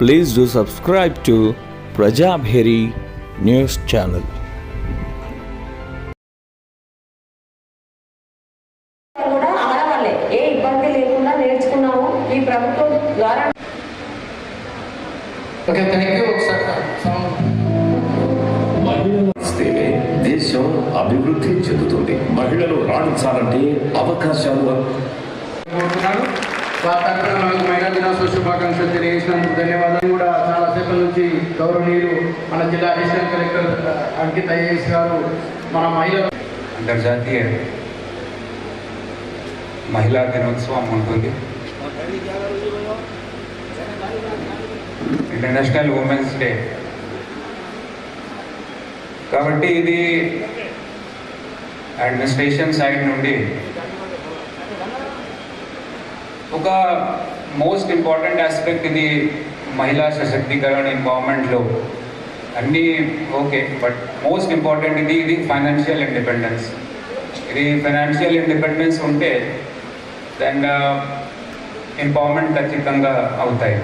Please do subscribe to Prajabheri News Channel. Okay, thank you, sir. వస్తేనే దేశం అభివృద్ధి చెందుతుంది. మహిళలు రాణించాలంటే అవకాశాలు కోరుతున్నాను. వారి తరఫున నాకు మహిళా దినోత్సవ శుభాకాంక్షలు తెలియజేసినందుకు ధన్యవాదాలు. కూడా చాలాసేపటి నుంచి గౌరవనీయులు మన జిల్లా అడిషనల్ కలెక్టర్ అంకిత్ ఐఏఎస్ గారు మన మహిళలు అంతర్జాతీయ మహిళా దినోత్సవం ఉంటుంది. ఇంటర్నేషనల్ ఉమెన్స్ డే కాబట్టి ఇది అడ్మినిస్ట్రేషన్ సైడ్ నుండి ఒక మోస్ట్ ఇంపార్టెంట్ ఆస్పెక్ట్. ఇది మహిళా సశక్తీకరణ ఎంపవర్మెంట్లో అన్నీ ఓకే, బట్ మోస్ట్ ఇంపార్టెంట్ ఇది ఫైనాన్షియల్ ఇండిపెండెన్స్. ఇది ఫైనాన్షియల్ ఇండిపెండెన్స్ ఉంటే దెన్ ఎంపవర్మెంట్ ఖచ్చితంగా అవుతాయి.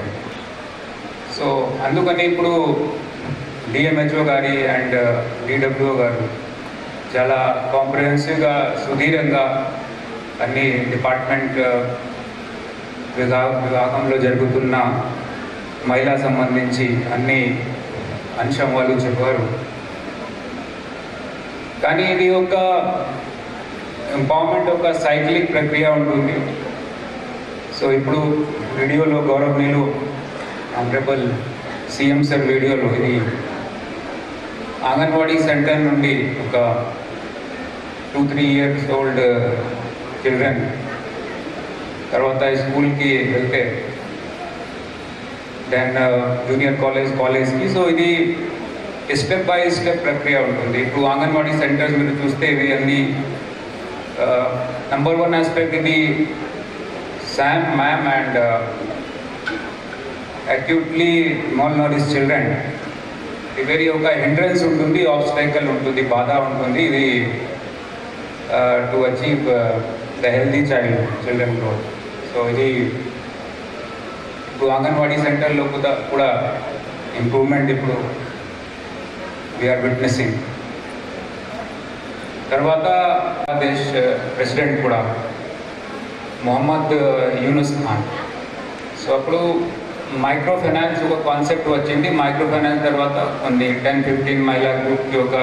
సో అందుకని ఇప్పుడు డిఎంహెచ్ఓ గారి అండ్ డిడబ్ల్యూఓ గారు చాలా కాంప్రహెన్సివ్గా సుదీర్ఘంగా అన్ని డిపార్ట్మెంట్ విభాగంలో జరుగుతున్న మహిళా సంబంధించి అన్ని అంశం వాళ్ళు చెప్పారు. కానీ ఇది ఒక ఎంపవర్మెంట్ ఒక సైక్లిక్ ప్రక్రియ ఉంటుంది. సో ఇప్పుడు వీడియోలో గౌరవనీయులు ఆనరబుల్ సీఎం సార్ వీడియోలో ఇది అంగన్వాడీ సెంటర్ నుండి ఒక 2-3 years ఓల్డ్ చిల్డ్రన్ తర్వాత స్కూల్కి వెళ్తే దెన్ జూనియర్ కాలేజ్కి. సో ఇది స్టెప్ బై స్టెప్ ప్రక్రియ ఉంటుంది. ఇప్పుడు అంగన్వాడీ సెంటర్స్ మీరు చూస్తే ఇవి అన్ని నంబర్ 1 ఆస్పెక్ట్ ఇది Sam ma'am and acutely malnourished children. ఇది ఒక హిండ్రెన్స్ ఉంటుంది, ఆబ్స్టైకల్ ఉంటుంది, బాధ ఉంటుంది. ఇది to achieve the healthy children growth. So ఇది ఇప్పుడు అంగన్వాడీ సెంటర్లో కూడా ఇంప్రూవ్మెంట్ ఇప్పుడు వీఆర్ విట్నెసింగ్. తర్వాత దేశ్ ప్రెసిడెంట్ కూడా మొహమ్మద్ యూనుస్ ఖాన్. సో అప్పుడు మైక్రో ఫైనాన్స్ ఒక కాన్సెప్ట్ వచ్చింది. మైక్రో ఫైనాన్స్ తర్వాత కొన్ని 10-15 మహిళా గ్రూప్కి ఒక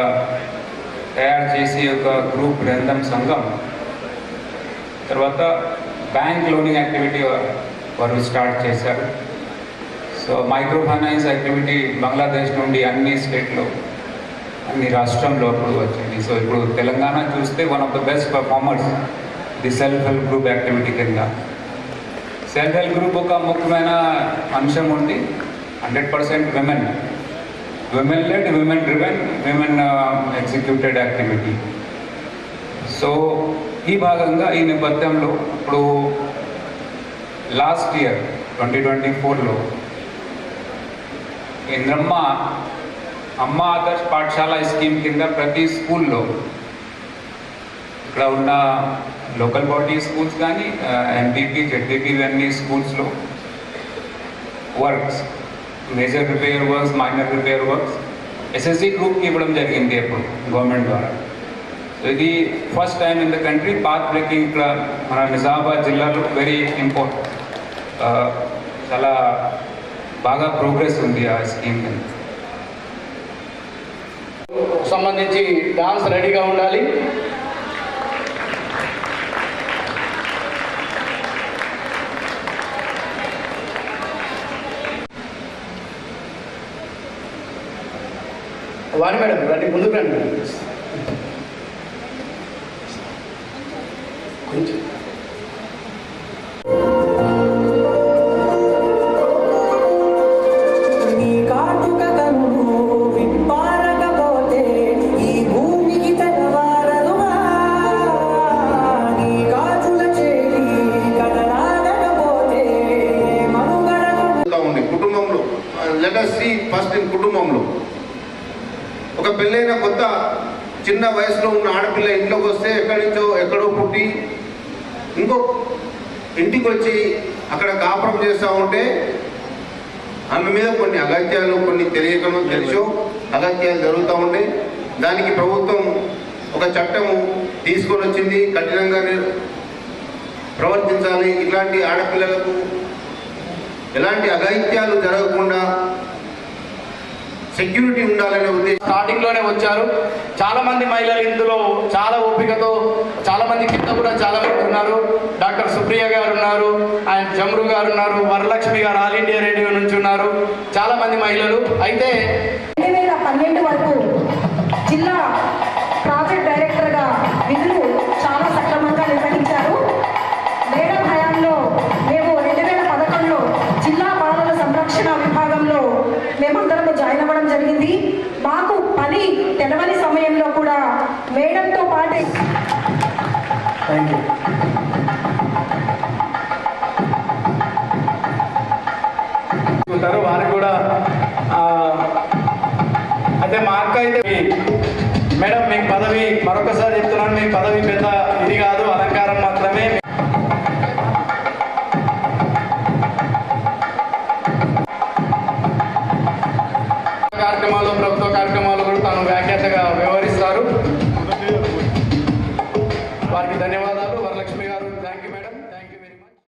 తయారు చేసి ఒక గ్రూప్ బృందం సంఘం. తర్వాత బ్యాంక్ లోనింగ్ యాక్టివిటీ వారు స్టార్ట్ చేశారు. So micro finance activity Bangladesh నుండి అన్ని స్టేట్లో అన్ని రాష్ట్రంలో ఇప్పుడు వచ్చింది. సో ఇప్పుడు తెలంగాణ చూస్తే one of the best performers the self help group activity కింద. సెల్ఫ్ హెల్ప్ గ్రూప్ ఒక ముఖ్యమైన అంశం ఉంది. 100% women led, women driven, women executed activity. So ఈ భాగంగా ఈ నేపథ్యంలో ఇప్పుడు లాస్ట్ ఇయర్ 2024లో ఇంద్రమ్మ అమ్మ ఆదర్శ్ పాఠశాల స్కీమ్ కింద ప్రతి స్కూల్లో ఇక్కడ ఉన్న లోకల్ బాడీ స్కూల్స్ కానీ ఎంపీపీ జెడ్పీపీ అన్ని స్కూల్స్లో works, major repair works, minor repair works SSC గ్రూప్కి ఇవ్వడం జరిగింది అప్పుడు గవర్నమెంట్ ద్వారా. సో ఇది first time in the country. Path breaking ఇక్కడ మన నిజామాబాద్ జిల్లాలో వెరీ ఇంపార్టెంట్, చాలా బాగా ప్రోగ్రెస్ ఉంది ఆ స్కీమ్ కింద. సంబంధించి డాన్స్ రెడీగా ఉండాలి. వాణి మేడం రండి, ముందుకు రండి కొంచెం. కుటుంబంలో let us see first in కుటుంబంలో ఒక పెళ్ళైన కొత్త చిన్న వయసులో ఉన్న ఆడపిల్ల ఇంట్లోకి వస్తే ఎక్కడో పుట్టి ఇంకో ఇంటికి వచ్చి అక్కడ కాపురం చేస్తూ ఉంటే ఆమె మీద కొన్ని అగత్యాలు, కొన్ని తెలియకనో తెలుసో అగత్యాలు జరుగుతూ ఉండే. దానికి ప్రభుత్వం ఒక చట్టము తీసుకొని వచ్చింది, కఠినంగా ప్రవర్తించాలి. ఇట్లాంటి ఆడపిల్లలకు ఎలాంటి అఘాయిత్యాలు జరగకుండా సెక్యూరిటీ ఉండాలనే ఉద్దేశం. స్టార్టింగ్లోనే వచ్చారు. చాలామంది మహిళలు ఇందులో చాలా ఓపికతో, చాలామంది కింద కూడా చాలా మంది ఉన్నారు. డాక్టర్ సుప్రియ గారు ఉన్నారు, ఆయన జమ్రు గారు ఉన్నారు, వరలక్ష్మి గారు ఆల్ ఇండియా రేడియో నుంచి ఉన్నారు, చాలామంది మహిళలు. అయితే 2012 వరకు జిల్లా ప్రాజెక్ట్ డైరెక్టర్గా విధులు చాలా సక్రమంగా నిర్వహించారు. మేడం హయాంలో మేము 2011లో జిల్లా బాలల సంరక్షణ విభాగంలో మేమందరం జాయిన్ అవ్వడం జరిగింది. మాకు పని తెలవని సమయంలో కూడా మేడంతో పాటే ఉంటారు వారికి కూడా. అయితే మా అక్క అయితే మేడం మీకు పదవి మరొకసారి చెప్తున్నాను, మీకు పదవి పెద్ద